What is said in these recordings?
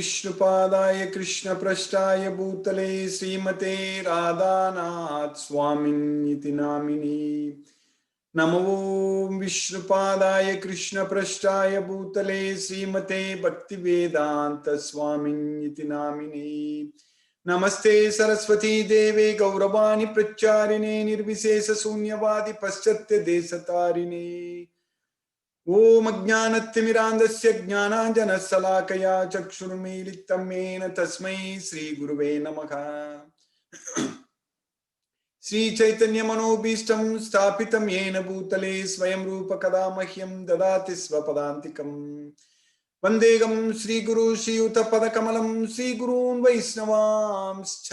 विष्णुपादाय कृष्णप्रष्टाय भूतले श्रीमते राधानाथ स्वामिन्निति नामिने नमो विष्णुपादाय कृष्णप्रष्टाय भूतले श्रीमते भक्तिवेदांत स्वामिन्निति नामिने नमस्ते सरस्वती देवे गौरवाणी प्रचारिणे निर्विशेष शून्यवादी पाश्चात्य देशतारिणे ओम अज्ञानतिमिरान्धस्य ज्ञानाञ्जनशलाकया चक्षुर्मीलितं येन तस्मै श्रीगुरुवे नमः। श्रीचैतन्यमनोभीष्टं स्थापितं येन भूतले स्वयं रूप कदा मह्यं ददाति स्वपदान्तिकम्। वन्देहं श्रीगुरु श्रीयुतपदकमलं श्रीगुरून् वैष्णवांश्च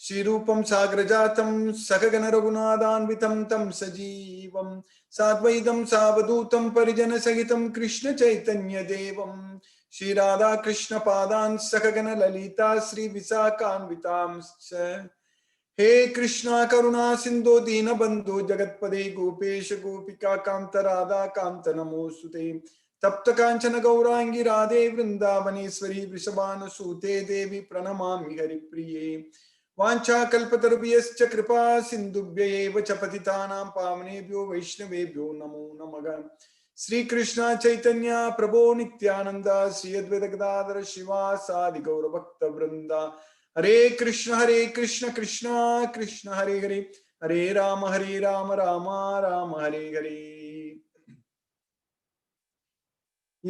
श्रीरूपं साग्रजातं सकगण रघुनाथान्वितं तं सजीवं साद्वैतं सावधूतं परिजन सहितं कृष्ण चैतन्य देवं श्री राधा कृष्ण पादान् सकगण ललिता श्री विशाखान्वितांश्च। हे कृष्णा करुणा सिंधु दीनबंधु जगत्पदे गोपेश गोपिका कांत राधा कांत नमोस्तुते। तप्त कांचन गौरांगी राधे वृंदावनेश्वरी वृषभानुसूते देवी प्रणमामि हरिप्रिये। वाञ्छाकल्पतरुभ्यश्च कृपा सिन्धुभ्यैव च पतितानां पावनेभ्यो वैष्णवेभ्यो नमो नमः। श्री कृष्ण चैतन्य प्रभो नित्यानंद श्री अद्वैत गदाधर शिवासादि गौर भक्त वृंदा। हरे कृष्ण कृष्ण कृष्ण हरे हरे हरे राम राम राम हरे हरे।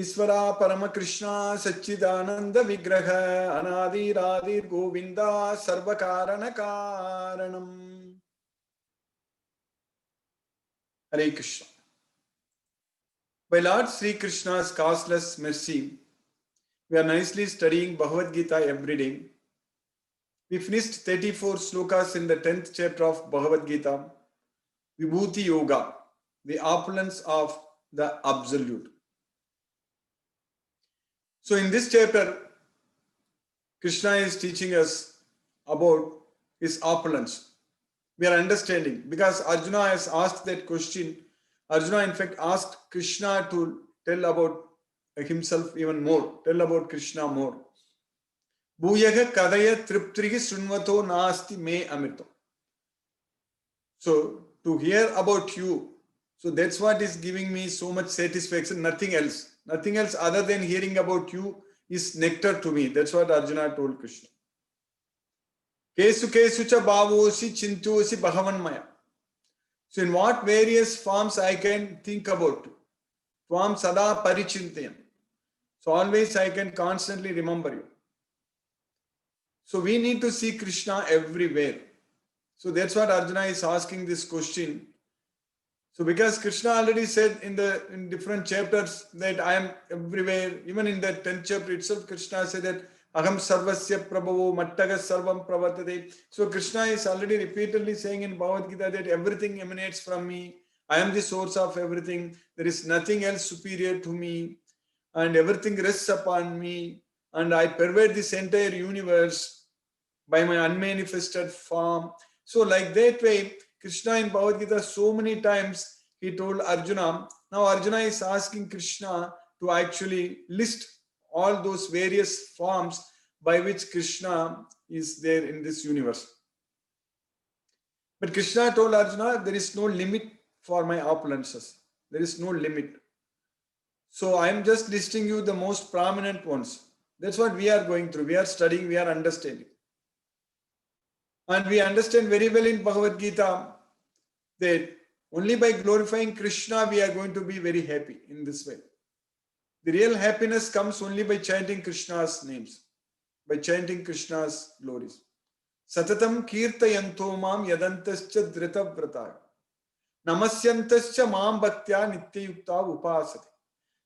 ईश्वरा परम कृष्णा सच्चिदानंद विग्रह अनादिरादिर गोविंदा सर्व कारण कारणम। हरे Krishna. By Lord Sri Krishna's causeless mercy, we are nicely studying Bhagavad Gita every day. We finished 34 slokas in the 10th chapter of Bhagavad Gita, Vibhuti Yoga, the opulence of the Absolute. So in this chapter, Krishna is teaching us about his opulence. We are understanding because Arjuna has asked that question. Arjuna in fact asked Krishna to tell about himself even more, tell about Krishna more. Bhuyaga kadaya triptrihi sunvato nasti me amrito. So to hear about you, so that's what is giving me so much satisfaction, nothing else. Nothing else other than hearing about you is nectar to me. That's what Arjuna told Krishna. Kesu kesu cha bhavosi chintosi bhagavanmaya. So in what various forms I can think about? Tvam sada parichintayam. So always I can constantly remember you. So we need to see Krishna everywhere. So that's what Arjuna is asking this question. So because Krishna already said in different chapters that I am everywhere, even in the 10th chapter itself, Krishna said that Aham sarvasya prabhavo mattaga sarvam pravartate. So Krishna is already repeatedly saying in Bhagavad Gita that everything emanates from me. I am the source of everything. There is nothing else superior to me. And everything rests upon me. And I pervade this entire universe by my unmanifested form. So like that way, Krishna in Bhagavad Gita so many times he told Arjuna. Now Arjuna is asking Krishna to actually list all those various forms by which Krishna is there in this universe. But Krishna told Arjuna, there is no limit for my opulences. There is no limit. So I am just listing you the most prominent ones. That's what we are going through. We are studying, we are understanding. And we understand very well in Bhagavad Gita that only by glorifying Krishna we are going to be very happy in this way. The real happiness comes only by chanting Krishna's names, by chanting Krishna's glories. Satatam kirtayanto mam yadantascha drita vrata namasyantascha mam bhaktya nityayukta upasati.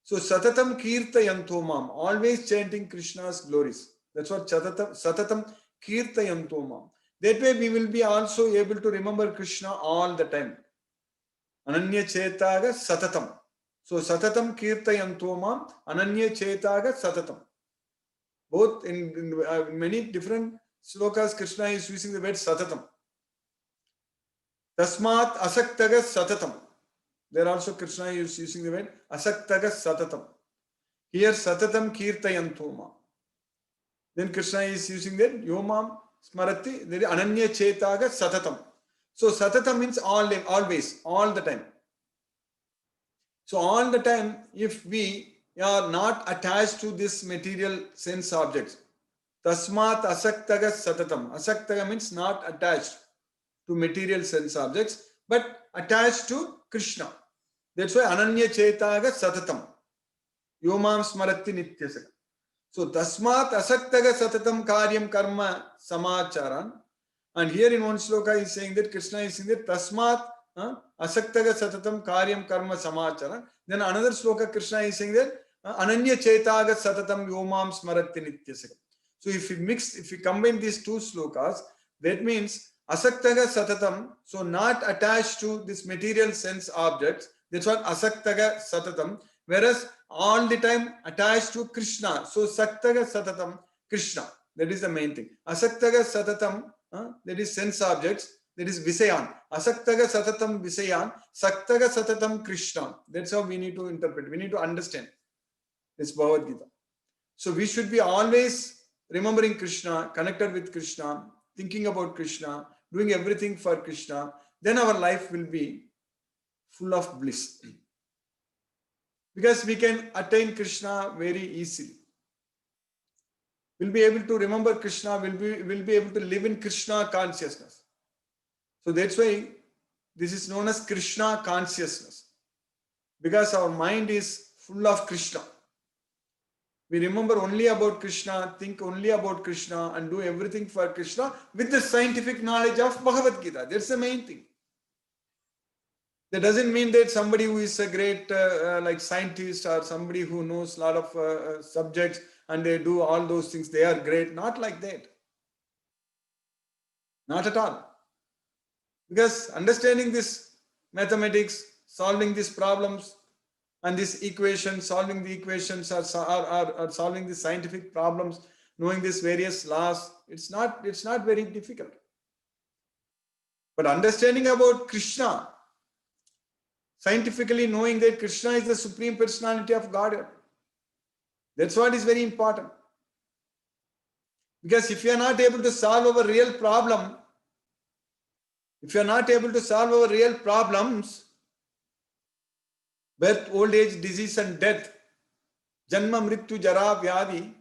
So satatam kirtayanto mam, always chanting Krishna's glories. That's what satatam kirtayanto mam. That way we will be also able to remember Krishna all the time. Ananya chetaga satatam. So satatam kirtayanto mam, ananya chetaga satatam. Both in many different slokas, Krishna is using the word satatam. Tasmat asaktaga satatam. There also Krishna is using the word asaktaga satatam. Here satatam kirtayanto mam. Then Krishna is using that Yomam Smarati, there is Ananya Chetaga Satatam. So Satatam means always, all the time. So all the time, if we are not attached to this material sense objects, Tasmat Asaktaga Satatam. Asaktaga means not attached to material sense objects, but attached to Krishna. That's why Ananya Chetaga Satatam. Yomam Smarati Nityasaka. So Tasmat Asaktaga Satatam Karyam Karma Samacharan. And here in one sloka is saying that Krishna is saying that Tasmat Asaktaga Satatam Karyam Karma Samacharan. Then another sloka Krishna is saying that Ananya Chetaga Satatam Yomam Smarati Nityasaka. So if we combine these two slokas, that means Asaktaga Satatam, so not attached to this material sense objects, that's what Asaktaga Satatam, whereas all the time attached to Krishna. So Saktaga Satatam, Krishna. That is the main thing. Asaktaga Satatam, that is sense objects, that is Visayan. Asaktaga Satatam Visayan, Saktaga Satatam Krishna. That's how we need to interpret. We need to understand this Bhagavad Gita. So we should be always remembering Krishna, connected with Krishna, thinking about Krishna, doing everything for Krishna. Then our life will be full of bliss. Because we can attain Krishna very easily. We'll be able to remember Krishna, we'll be able to live in Krishna consciousness. So that's why this is known as Krishna consciousness. Because our mind is full of Krishna. We remember only about Krishna, think only about Krishna, and do everything for Krishna with the scientific knowledge of Bhagavad Gita. That's the main thing. That doesn't mean that somebody who is a great like scientist or somebody who knows a lot of subjects and they do all those things, they are great. Not like that. Not at all. Because understanding this mathematics, solving these problems and this equation, solving the equations or solving the scientific problems, knowing these various laws, it's not very difficult. But understanding about Krishna, scientifically knowing that Krishna is the Supreme Personality of Godhead, that's what is very important. Because if you are not able to solve our real problem, if you are not able to solve our real problems, birth, old age, disease and death, Janma, Mrityu, Jara, Vyadi,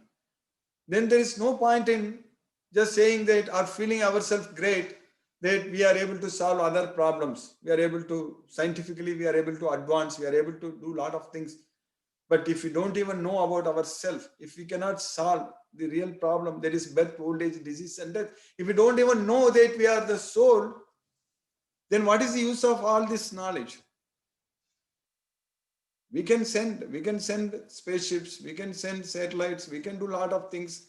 then there is no point in just saying that or feeling ourselves great that we are able to solve other problems. We are able to, scientifically, we are able to advance, we are able to do a lot of things. But if we don't even know about ourselves, if we cannot solve the real problem, that is birth, old age, disease and death, if we don't even know that we are the soul, then what is the use of all this knowledge? We can send spaceships, we can send satellites, we can do a lot of things.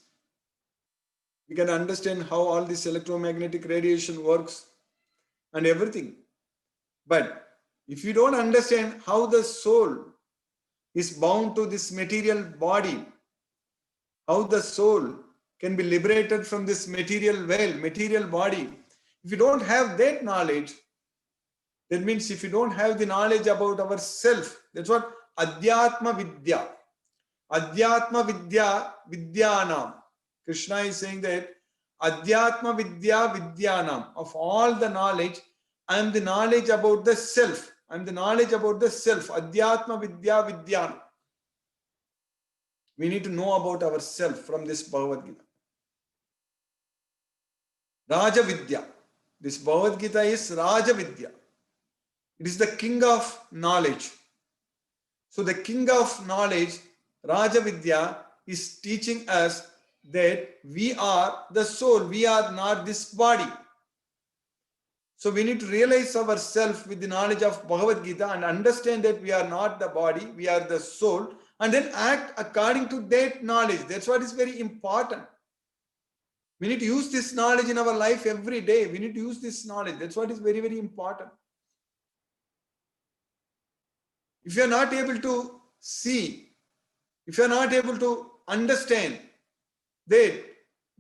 We can understand how all this electromagnetic radiation works and everything. But if you don't understand how the soul is bound to this material body, how the soul can be liberated from this material veil, material body, if you don't have that knowledge, that means if you don't have the knowledge about ourself, that's what Adhyatma Vidya. Adhyatma Vidya Vidyanam. Krishna is saying that Adhyatma Vidya Vidyanam. Of all the knowledge, I am the knowledge about the self. I am the knowledge about the self. Adhyatma Vidya Vidyanam. We need to know about ourselves from this Bhagavad Gita. Raja Vidya. This Bhagavad Gita is Raja Vidya. It is the king of knowledge. So the king of knowledge, Raja Vidya, is teaching us that we are the soul. We are not this body. So we need to realize ourselves with the knowledge of Bhagavad Gita and understand that we are not the body, we are the soul, and then act according to that knowledge. That's what is very important. We need to use this knowledge in our life every day. We need to use this knowledge. That's what is very, very important. If you are not able to see, if you are not able to understand that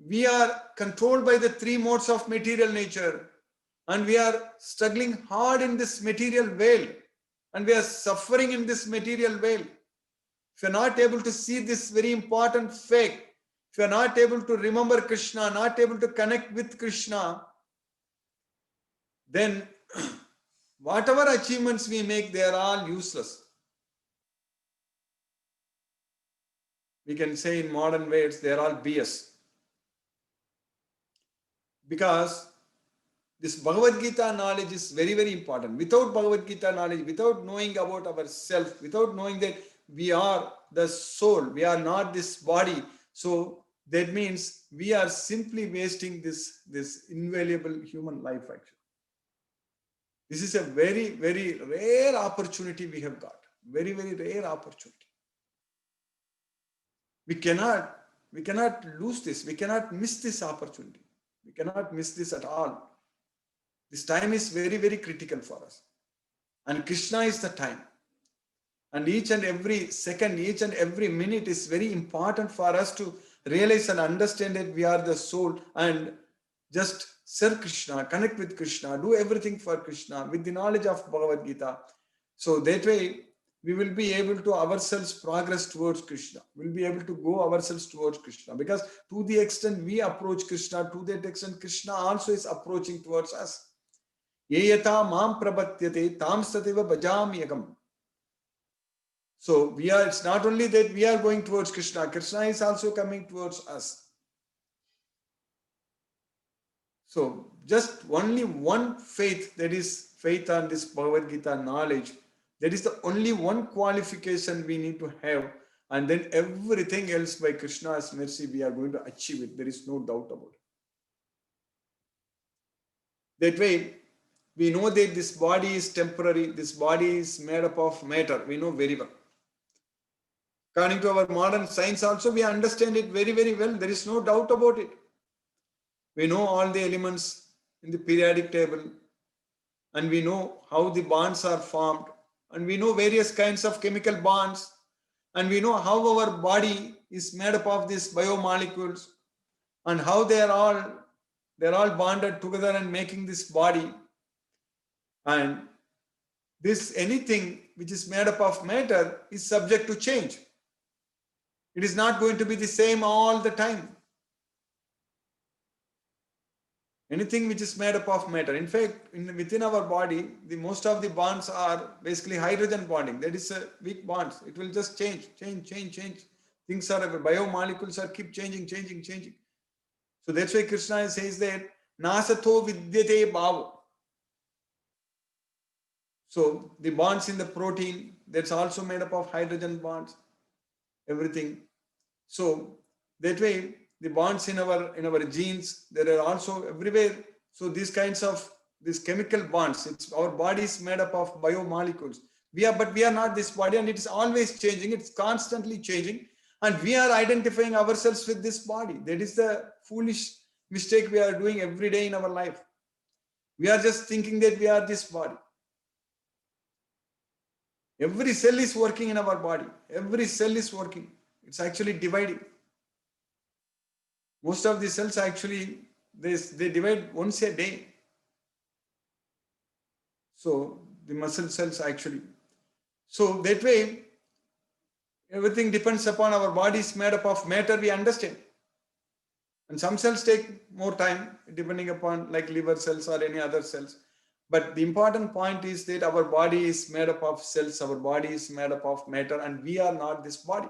we are controlled by the three modes of material nature and we are struggling hard in this material veil and we are suffering in this material veil. If you are not able to see this very important fact, if you are not able to remember Krishna, not able to connect with Krishna, then whatever achievements we make, they are all useless. We can say in modern words, they are all BS. Because this Bhagavad Gita knowledge is very, very important. Without Bhagavad Gita knowledge, without knowing about ourselves, without knowing that we are the soul, we are not this body. So that means we are simply wasting this invaluable human life actually. This is a very, very rare opportunity we have got. Very, very rare opportunity. We cannot lose this. We cannot miss this opportunity. We cannot miss this at all. This time is very, very critical for us. And Krishna is the time. And each and every second, each and every minute is very important for us to realize and understand that we are the soul and just serve Krishna, connect with Krishna, do everything for Krishna with the knowledge of Bhagavad Gita. So that way, we will be able to ourselves progress towards Krishna. We'll be able to go ourselves towards Krishna. Because to the extent we approach Krishna, to that extent Krishna also is approaching towards us. Yeyata mam prapatyate tam sativa bhajamyagam. So it's not only that we are going towards Krishna, Krishna is also coming towards us. So just only one faith, that is faith on this Bhagavad Gita knowledge, that is the only one qualification we need to have. And then everything else by Krishna's mercy, we are going to achieve it. There is no doubt about it. That way, we know that this body is temporary. This body is made up of matter. We know very well. According to our modern science also, we understand it very, very well. There is no doubt about it. We know all the elements in the periodic table, and we know how the bonds are formed, and we know various kinds of chemical bonds, and we know how our body is made up of these biomolecules, and how they're all bonded together and making this body. And this anything which is made up of matter is subject to change. It is not going to be the same all the time. Anything which is made up of matter. In fact, within our body, most of the bonds are basically hydrogen bonding. That is a weak bonds. It will just change. Things are, biomolecules are keep changing. So that's why Krishna says that, Nasato vidyate bhavo. So the bonds in the protein, that's also made up of hydrogen bonds, everything. So that way, the bonds in our genes, there are also everywhere. So these kinds of chemical bonds, our body is made up of biomolecules. But we are not this body, and it is always changing. It's constantly changing, and we are identifying ourselves with this body. That is the foolish mistake we are doing every day in our life. We are just thinking that we are this body. Every cell is working in our body. Every cell is working. It's actually dividing. Most of the cells actually, they divide once a day. So the muscle cells actually. So that way, everything depends upon our body is made up of matter, we understand. And some cells take more time, depending upon like liver cells or any other cells. But the important point is that our body is made up of cells, our body is made up of matter, and we are not this body.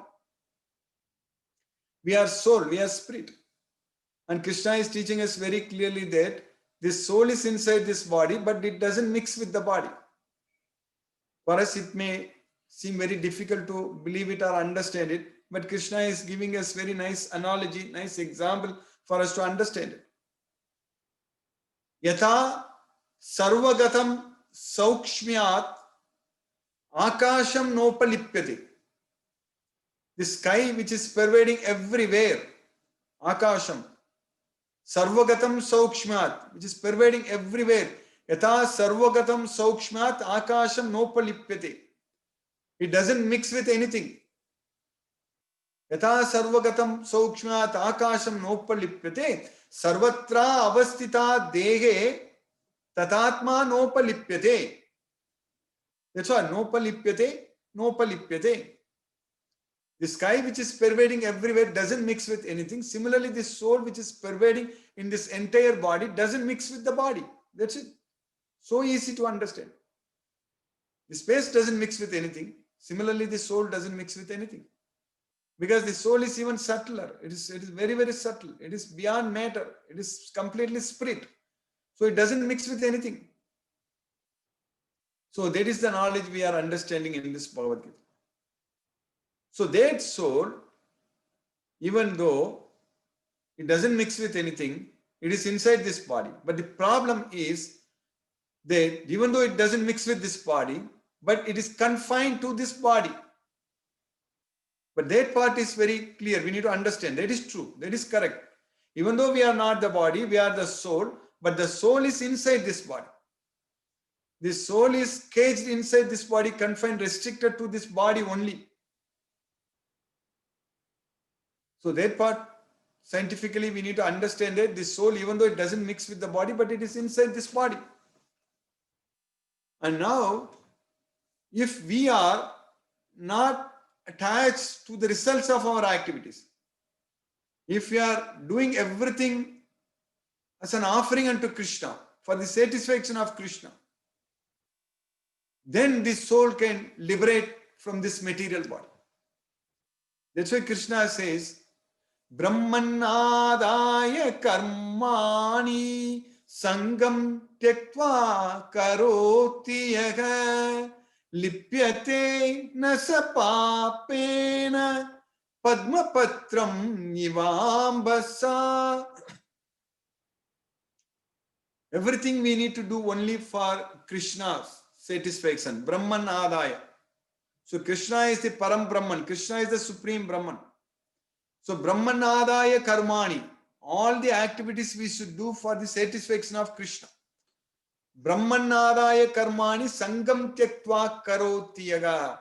We are soul, we are spirit. And Krishna is teaching us very clearly that this soul is inside this body, but it doesn't mix with the body. For us, it may seem very difficult to believe it or understand it, but Krishna is giving us very nice analogy, nice example for us to understand it. Yatha sarvagatam saukshmyat akasham nopalipyate. The sky which is pervading everywhere, akasham. Sarvagatam saukshmat, which is pervading everywhere. Yatha sarvagatam saukshmat akasham nopalipyate. It doesn't mix with anything. Yatha sarvagatam saukshmat akasham nopalipyate. Sarvatra avastita dehe tatatma nopalipyate. That's why nopalipyate. The sky which is pervading everywhere doesn't mix with anything. Similarly, the soul which is pervading in this entire body doesn't mix with the body. That's it. So easy to understand. The space doesn't mix with anything. Similarly, the soul doesn't mix with anything. Because the soul is even subtler. It is very, very subtle. It is beyond matter. It is completely spirit. So it doesn't mix with anything. So that is the knowledge we are understanding in this Bhagavad Gita. So that soul, even though it doesn't mix with anything, it is inside this body. But the problem is that even though it doesn't mix with this body, but it is confined to this body. But that part is very clear. We need to understand. That is true. That is correct. Even though we are not the body, we are the soul, but the soul is inside this body. The soul is caged inside this body, confined, restricted to this body only. So that part, scientifically, we need to understand that the soul, even though it doesn't mix with the body, but it is inside this body. And now, if we are not attached to the results of our activities, if we are doing everything as an offering unto Krishna, for the satisfaction of Krishna, then the soul can liberate from this material body. That's why Krishna says, Brahmanadaya karmani sangam tyaktva karoti yaga lipyate nasa papena padmapatram nivambasa. Everything we need to do only for Krishna's satisfaction. Brahmanadaya. So Krishna is the Param Brahman. Krishna is the Supreme Brahman. So Brahmanadaya karmani, all the activities we should do for the satisfaction of Krishna. Brahmanadaya karmani sangam tyaktva karoti yaga.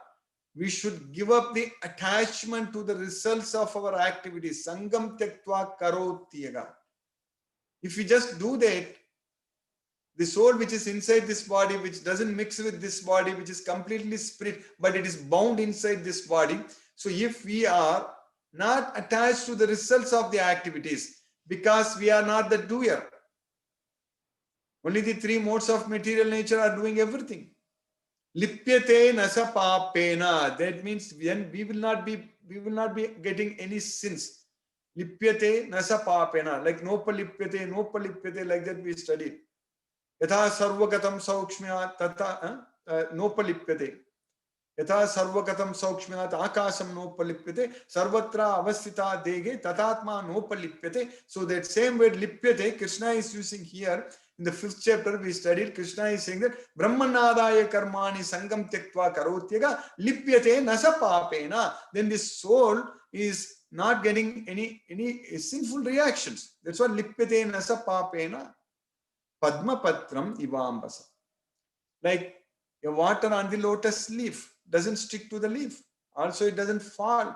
We should give up the attachment to the results of our activities. Sangam tyaktva karoti yaga. If we just do that, the soul which is inside this body, which doesn't mix with this body, which is completely spirit, but it is bound inside this body. So if we are not attached to the results of the activities, because we are not the doer. Only the three modes of material nature are doing everything. Lipyate nasa papena. That means then we will not be getting any sins. Lipyate nasa papena. Like nopalipyate, like that we studied. Yatha sarvagatam saukshmya tata nopalipyate. Yatha sarvagatam saukshmyat akasam nopalipyate sarvatra avasthita dege tatatma nopalipyate. So that same word lipyate, Krishna is using here in the 5th chapter we studied. Krishna is saying that Brahmanadaya karmani sangam tyaktva karotyaga lipyate nasa papena. Then the soul is not getting any sinful reactions. That's what lipyate nasa papena padma patram ivambasa. Like a water on the lotus leaf doesn't stick to the leaf. Also, it doesn't fall.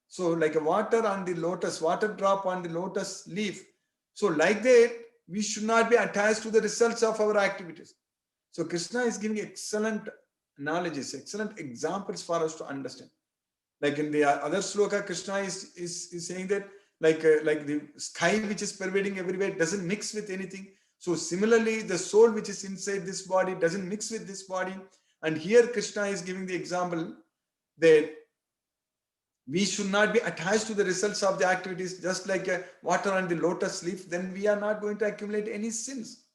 So, like a water drop on the lotus leaf. So, like that, we should not be attached to the results of our activities. So, Krishna is giving excellent analogies, excellent examples for us to understand. Like in the other sloka, Krishna is saying that like the sky which is pervading everywhere doesn't mix with anything. So similarly, the soul which is inside this body doesn't mix with this body. And here Krishna is giving the example that we should not be attached to the results of the activities, just like a water on the lotus leaf. Then we are not going to accumulate any sins.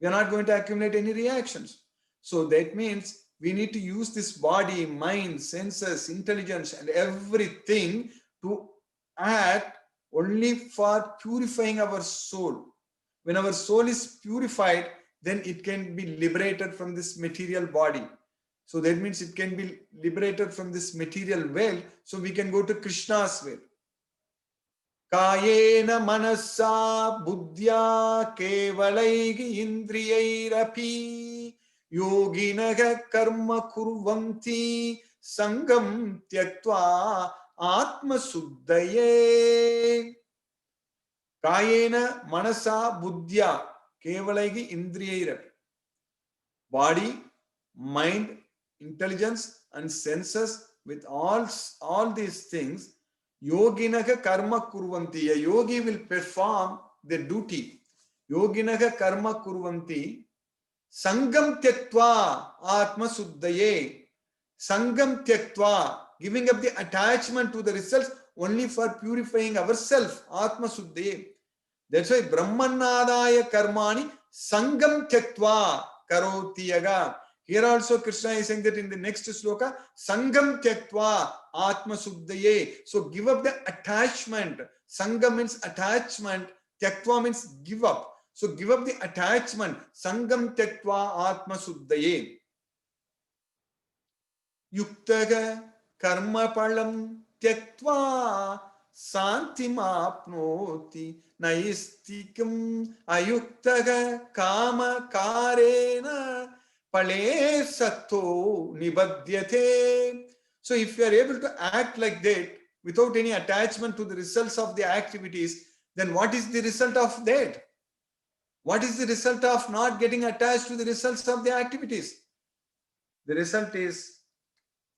We are not going to accumulate any reactions. So that means we need to use this body, mind, senses, intelligence, and everything to act only for purifying our soul. When our soul is purified, then it can be liberated from this material body. So that means it can be liberated from this material veil. So we can go to Krishna's veil. Kayena manasa buddhya kevalaihi indriyairapi yoginaga karma kurvanti sangam tyaktva atma suddhaye. Kayena manasa buddhya kevalaihi indriyairapi. Body, mind, intelligence and senses with all these things, yoginaha karma kurvanti. A yogi will perform the duty. Yoginaha karma kurvanti. Sangam tyaktva atma suddhaye. Sangam tyaktva, giving up the attachment to the results only for purifying ourselves. Atma suddhaye. That's why Brahmanadaya karmani sangam tyaktva karoti yaga. Here also Krishna is saying that in the next sloka, sangam tyaktva atma suddhaye. So give up the attachment. Sangam means attachment. Tyaktva means give up. So give up the attachment. Sangam tyaktva atma suddhaye. Yuktaga karma palam tyaktva santimapnoti naistikam ayuktaga kama karena pale satto nibadhyate. So if you are able to act like that without any attachment to the results of the activities, then what is the result of that? What is the result of not getting attached to the results of the activities? The result is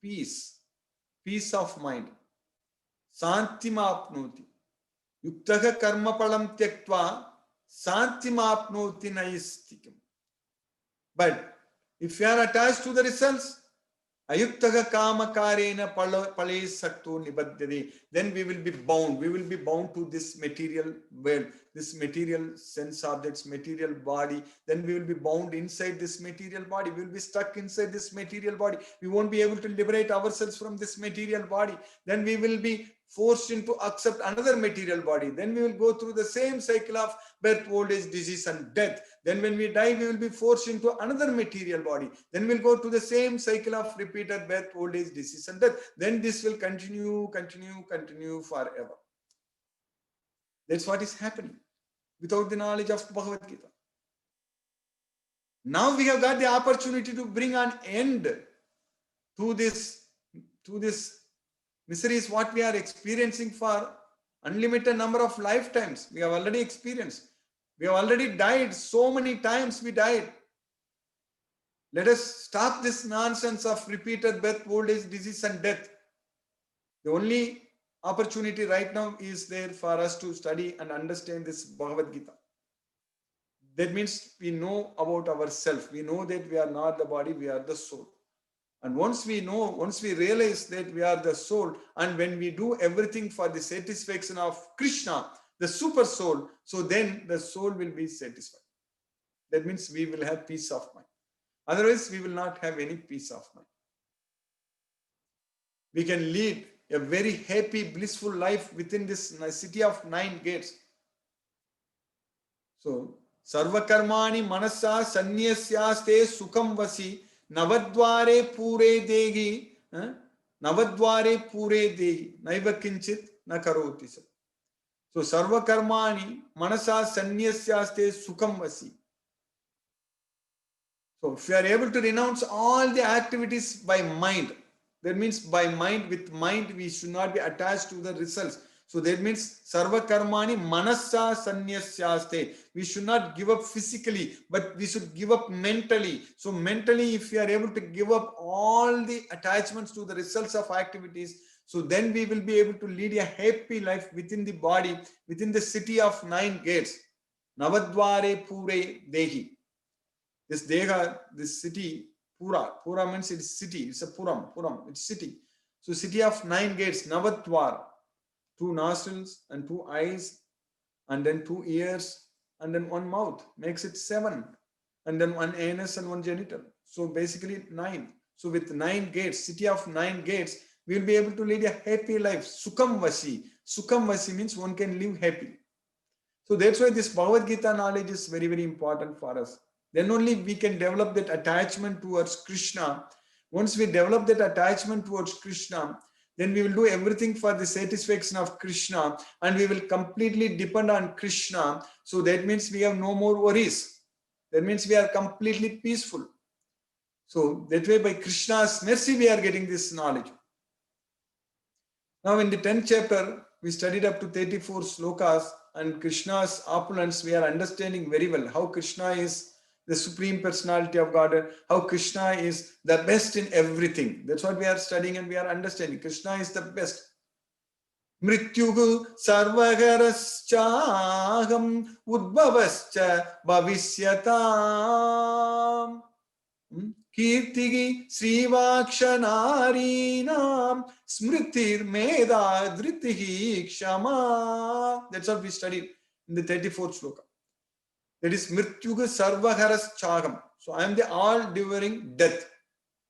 peace, peace of mind. Santimapnoti. Yuktaha karma palam tyaktva santimapnoti naistikam. But if you are attached to the results, ayuktaha kama karena pale sakto nibadhyate, then we will be bound. We will be bound to this material world, this material sense objects, material body. Then we will be bound inside this material body. We will be stuck inside this material body. We won't be able to liberate ourselves from this material body. Then we will be forced into accept another material body. Then we will go through the same cycle of birth, old age, disease and death. Then when we die, we will be forced into another material body. Then we'll go to the same cycle of repeated birth, old age, disease and death. Then this will continue forever. That's what is happening without the knowledge of Bhagavad Gita. Now we have got the opportunity to bring an end to this misery is what we are experiencing for unlimited number of lifetimes. We have already experienced. We have already died. So many times we died. Let us stop this nonsense of repeated birth, old age, disease and death. The only opportunity right now is there for us to study and understand this Bhagavad Gita. That means we know about ourselves. We know that we are not the body, we are the soul. And once we realize that we are the soul, and when we do everything for the satisfaction of Krishna, the super soul, so then the soul will be satisfied. That means we will have peace of mind. Otherwise, we will not have any peace of mind. We can lead a very happy, blissful life within this city of 9 gates. So, Sarvakarmani manasa sanyasyaste sukham vasi Navadware pure degi, Navadware pure degi, Naiva kinchit nakaroti. So sarva karmani manasa sanyasyaste sukham vasi. So if you are able to renounce all the activities by mind, that means by mind, with mind we should not be attached to the results. So that means sarva karmani manasa sanyasyaste. We should not give up physically, but we should give up mentally. So mentally, if we are able to give up all the attachments to the results of activities, so then we will be able to lead a happy life within the body, within the city of 9 gates. Navadware pure dehi. This deha, this city, Pura means it's city. It's a Puram, it's city. So city of 9 gates, Navadwar. 2 nostrils and 2 eyes, and then 2 ears, and then 1 mouth, makes it 7, and then 1 anus and 1 genital. So basically 9. So with 9 gates, city of 9 gates, we will be able to lead a happy life. Sukham vasi. Sukham vasi means one can live happy. So that's why this Bhagavad Gita knowledge is very, very important for us. Then only we can develop that attachment towards Krishna. Once we develop that attachment towards Krishna, then we will do everything for the satisfaction of Krishna, and we will completely depend on Krishna. So that means we have no more worries. That means we are completely peaceful. So that way, by Krishna's mercy, we are getting this knowledge. Now in the 10th chapter, we studied up to 34 slokas, and Krishna's opulence, we are understanding very well how Krishna is the Supreme Personality of God, how Krishna is the best in everything. That's what we are studying and we are understanding. Krishna is the best. Mrityuhu sarvagaraschaham udbhavascha bhavisyatam. Kirtigi Srivakshanaarinam Smritir Meda Dhritihi Kshama. That's what we studied in the 34th sloka. That is Mrityuga Sarvaharas Chagam. So I am the all-devouring death.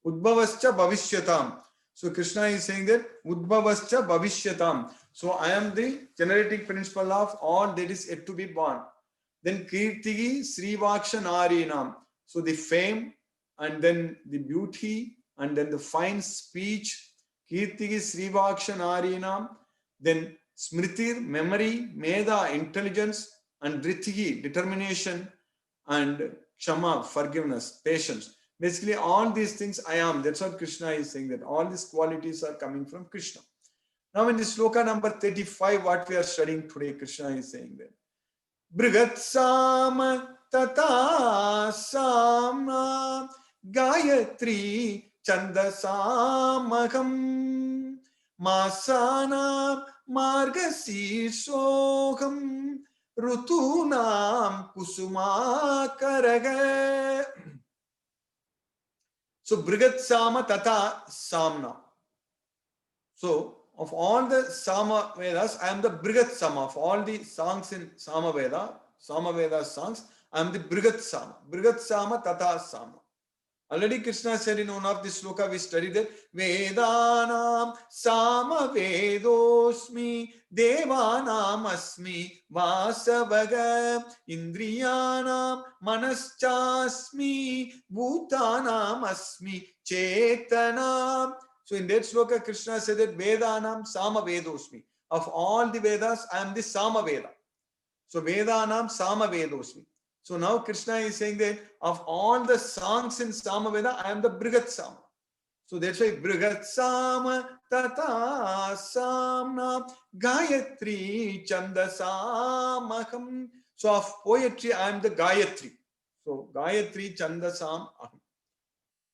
Udbhavascha Bhavishyatam. So Krishna is saying that Udbhavascha Bhavishyatam. So I am the generating principle of all that is yet to be born. Then Kirtigi Srivakshanaarinam. So the fame, and then the beauty, and then the fine speech, Kirtigi Srivakshanaarinam, then Smritir, memory, Meda, intelligence, and Dhritihi, determination, and Kshama, forgiveness, patience. Basically, all these things I am. That's what Krishna is saying, that all these qualities are coming from Krishna. Now, in the sloka number 35, what we are studying today, Krishna is saying that Brigatsama Tata Samna Gayatri Chandasamaham Masana Margasirsoham Rutunam Kusuma Karaga. So Brigatsama Tata Samna. So of all the Sama Vedas, I am the Brigatsama. Of all the songs in Sama Veda songs, I am the Brigatsama. Brigatsama Tata Sama. Already Krishna said in one of the sloka we studied that Vedanam Sama Vedosmi Devanam Asmi Vasavaga Indriyanam Manaschasmi Bhutanam Asmi Chetanam. So in that sloka Krishna said that Vedanam Sama Vedosmi. Of all the Vedas, I am the Sama Veda. So Vedanam Sama Vedosmi. So now Krishna is saying that of all the songs in Samaveda, I am the Brigatsama. So that's why Brigatsama Tata Samna Gayatri Chandasamaham. So of poetry, I am the Gayatri. So Gayatri Chandasam Aham.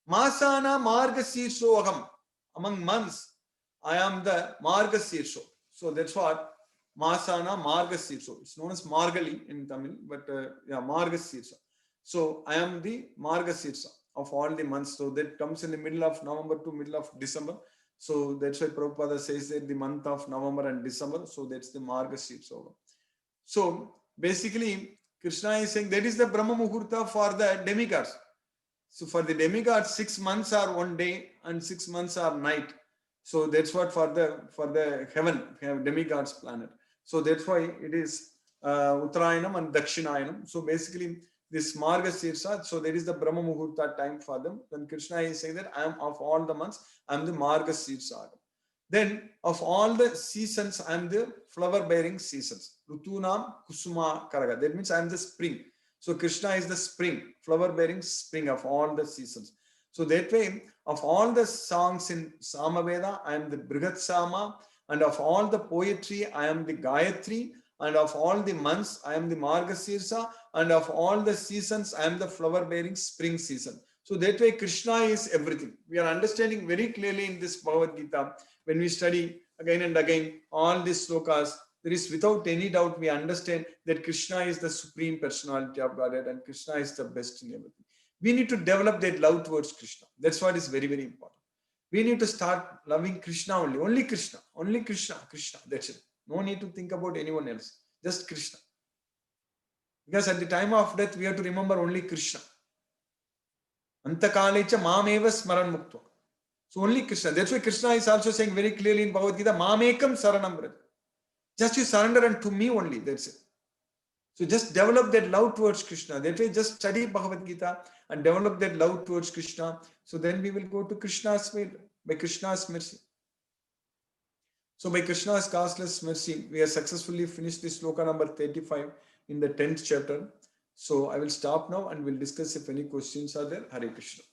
Masana Margasirsoham. Among months, I am the Margasirso. So that's what Masana Margasirso. It's known as Margali in Tamil, but Margasirsa. So I am the Margasirsa of all the months. So that comes in the middle of November to middle of December. So that's why Prabhupada says that the month of November and December. So that's the Margasirsa. So basically, Krishna is saying that is the Brahma Muhurta for the demigods. So for the demigods, 6 months are one day and 6 months are night. So that's what for the heaven, we have demigods planet. So that's why it is Uttarayanam and Dakshinayanam. So basically this Margasirsa, so there is the Brahma Muhurta time for them. Then Krishna is saying that I am of all the months, I am the Margasirsa. Then of all the seasons, I am the flower bearing seasons. Rutunam Kusuma Karaga. That means I am the spring. So Krishna is the spring, flower bearing spring of all the seasons. So that way, of all the songs in Samaveda, I am the Brigatsama, and of all the poetry, I am the Gayatri, and of all the months, I am the Margasirsa, and of all the seasons, I am the flower bearing spring season. So that way, Krishna is everything. We are understanding very clearly in this Bhagavad Gita, when we study again and again all these slokas, there is without any doubt we understand that Krishna is the Supreme Personality of Godhead and Krishna is the best in everything. We need to develop that love towards Krishna. That's what is very, very important. We need to start loving Krishna only Krishna, Krishna, that's it. No need to think about anyone else, just Krishna. Because at the time of death, we have to remember only Krishna. Antakalecha mameva smaran muktva. So only Krishna. That's why Krishna is also saying very clearly in Bhagavad Gita, mamekam saranam braj. Just you surrender unto me only, that's it. So just develop that love towards Krishna. That way just study Bhagavad Gita and develop that love towards Krishna. So then we will go to Krishna's will, by Krishna's mercy. So by Krishna's causeless mercy, we have successfully finished this sloka number 35 in the 10th chapter. So I will stop now and we'll discuss if any questions are there. Hare Krishna.